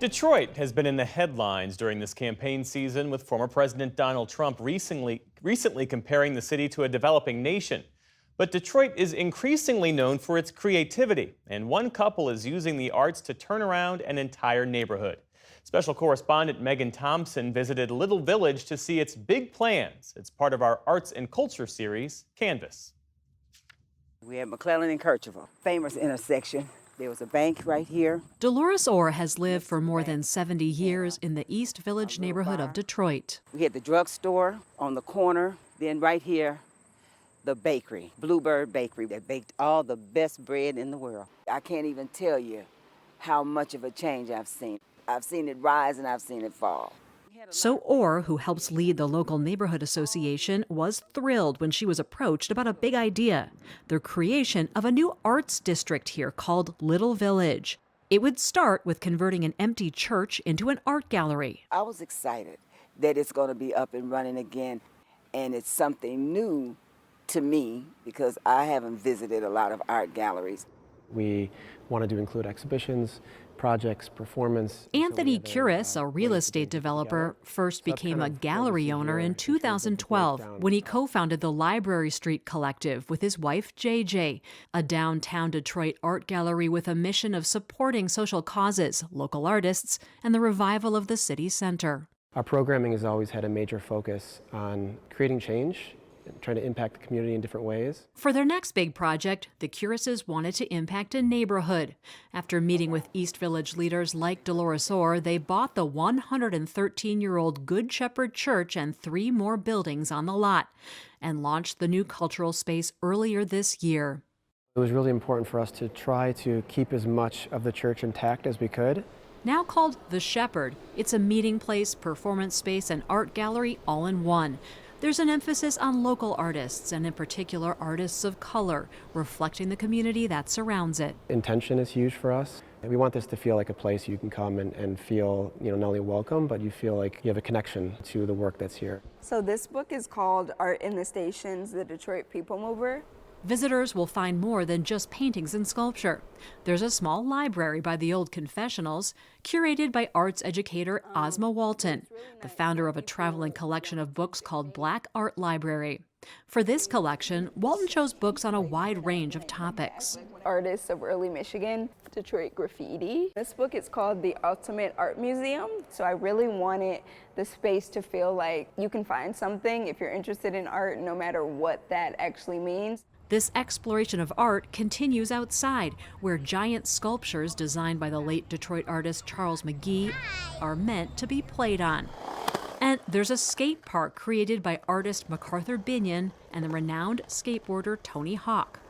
Detroit has been in the headlines during this campaign season, with former President Donald Trump recently comparing the city to a developing nation. But Detroit is increasingly known for its creativity, and one couple is using the arts to turn around an entire neighborhood. Special correspondent Megan Thompson visited Little Village to see its big plans. It's part of our Arts and Culture series, Canvas. We have McClellan and Kercheval, famous intersection. There was a bank right here. Dolores Orr has lived for more than 70 years in the East Village neighborhood of Detroit. We had the drugstore on the corner. Then right here, the bakery, Bluebird Bakery. They baked all the best bread in the world. I can't even tell you how much of a change I've seen. I've seen it rise and I've seen it fall. So Orr, who helps lead the local neighborhood association, was thrilled when she was approached about a big idea, the creation of a new arts district here called Little Village. It would start with converting an empty church into an art gallery. I was excited that it's going to be up and running again, and it's something new to me because I haven't visited a lot of art galleries. We wanted to include exhibitions, projects, performance. Anthony Curis, a real estate developer, first became a gallery owner in 2012 when he co-founded the Library Street Collective with his wife, JJ, a downtown Detroit art gallery with a mission of supporting social causes, local artists, and the revival of the city center. Our programming has always had a major focus on creating change, trying to impact the community in different ways. For their next big project, the Curises wanted to impact a neighborhood. After meeting with East Village leaders like Dolores Orr, they bought the 113-year-old Good Shepherd Church and 3 more buildings on the lot and launched the new cultural space earlier this year. It was really important for us to try to keep as much of the church intact as we could. Now called The Shepherd, it's a meeting place, performance space, and art gallery all in one. There's an emphasis on local artists, and in particular artists of color, reflecting the community that surrounds it. Intention is huge for us. We want this to feel like a place you can come and feel, not only welcome, but you feel like you have a connection to the work that's here. So this book is called Art in the Stations, The Detroit People Mover. Visitors will find more than just paintings and sculpture. There's a small library by the old confessionals, curated by arts educator Ozma Walton, the founder of a traveling collection of books called Black Art Library. For this collection, Walton chose books on a wide range of topics. Artists of early Michigan, Detroit graffiti. This book is called The Ultimate Art Museum. So I really wanted the space to feel like you can find something if you're interested in art, no matter what that actually means. This exploration of art continues outside, where giant sculptures designed by the late Detroit artist Charles McGee are meant to be played on. And there's a skate park created by artist MacArthur Binion and the renowned skateboarder Tony Hawk.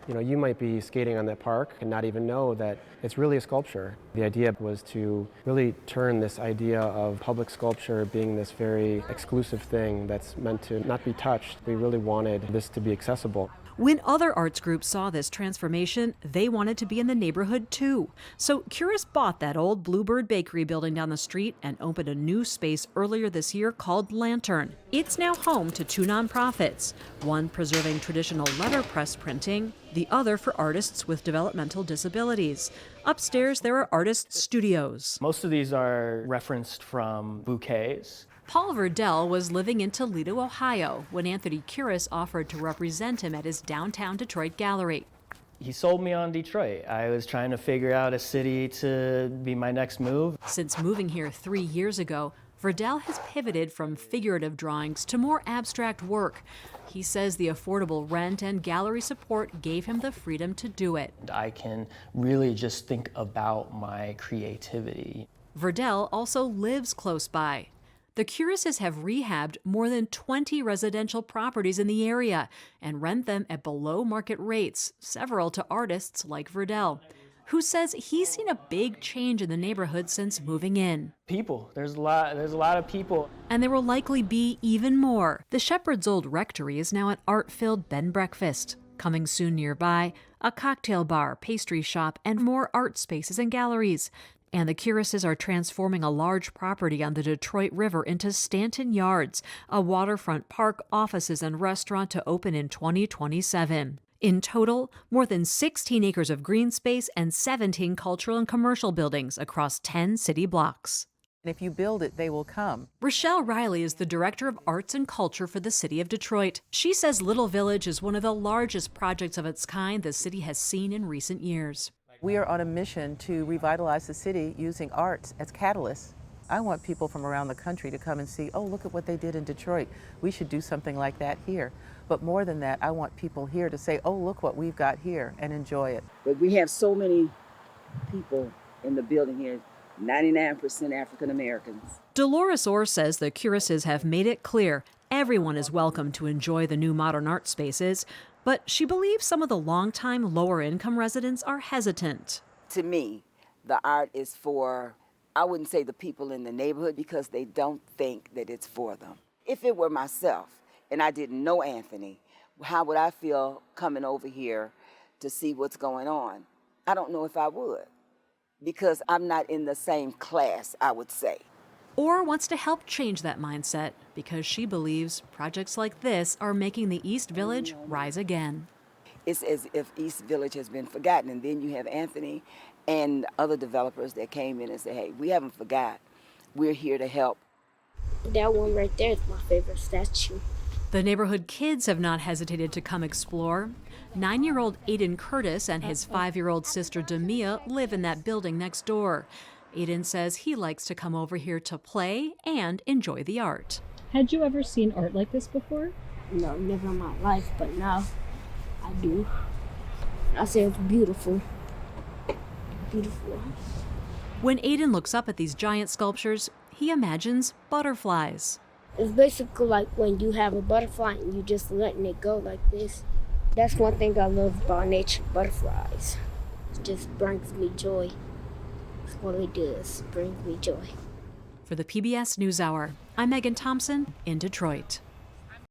You might be skating on that park and not even know that it's really a sculpture. The idea was to really turn this idea of public sculpture being this very exclusive thing that's meant to not be touched. We really wanted this to be accessible. When other arts groups saw this transformation, they wanted to be in the neighborhood too. So Curis bought that old Bluebird Bakery building down the street and opened a new space earlier this year called Lantern. It's now home to 2 nonprofits, one preserving traditional letterpress printing, the other for artists with developmental disabilities. Upstairs, there are artist studios. Most of these are referenced from bouquets. Paul Verdell was living in Toledo, Ohio, when Anthony Curis offered to represent him at his downtown Detroit gallery. He sold me on Detroit. I was trying to figure out a city to be my next move. Since moving here 3 years ago, Verdell has pivoted from figurative drawings to more abstract work. He says the affordable rent and gallery support gave him the freedom to do it. I can really just think about my creativity. Verdell also lives close by. The Curises have rehabbed more than 20 residential properties in the area and rent them at below market rates, several to artists like Verdell, who says he's seen a big change in the neighborhood since moving in. People, there's a lot of people. And there will likely be even more. The Shepherd's old rectory is now an art-filled bed and breakfast. Coming soon nearby, a cocktail bar, pastry shop, and more art spaces and galleries. And the Curises are transforming a large property on the Detroit River into Stanton Yards, a waterfront park, offices, and restaurant to open in 2027. In total, more than 16 acres of green space and 17 cultural and commercial buildings across 10 city blocks. And if you build it, they will come. Rochelle Riley is the Director of Arts and Culture for the City of Detroit. She says Little Village is one of the largest projects of its kind the city has seen in recent years. We are on a mission to revitalize the city using arts as catalysts. I want people from around the country to come and see, oh, look at what they did in Detroit. We should do something like that here. But more than that, I want people here to say, oh, look what we've got here, and enjoy it. But we have so many people in the building here, 99% African Americans. Dolores Orr says the Curises have made it clear everyone is welcome to enjoy the new modern art spaces, but she believes some of the longtime lower-income residents are hesitant. To me, the art is for, I wouldn't say the people in the neighborhood, because they don't think that it's for them. If it were myself and I didn't know Anthony, how would I feel coming over here to see what's going on? I don't know if I would, because I'm not in the same class, I would say. Orr wants to help change that mindset because she believes projects like this are making the East Village rise again. It's as if East Village has been forgotten, and then you have Anthony and other developers that came in and said, hey, we haven't forgot. We're here to help. That one right there is my favorite statue. The neighborhood kids have not hesitated to come explore. 9-year-old Aiden Curtis and his 5-year-old sister Demia live in that building next door. Aiden says he likes to come over here to play and enjoy the art. Had you ever seen art like this before? No, never in my life, but now I do. I say it's beautiful. Beautiful. When Aiden looks up at these giant sculptures, he imagines butterflies. It's basically like when you have a butterfly and you just letting it go like this. That's one thing I love about nature, butterflies. It just brings me joy. That's what it does, brings me joy. For the PBS NewsHour, I'm Megan Thompson in Detroit.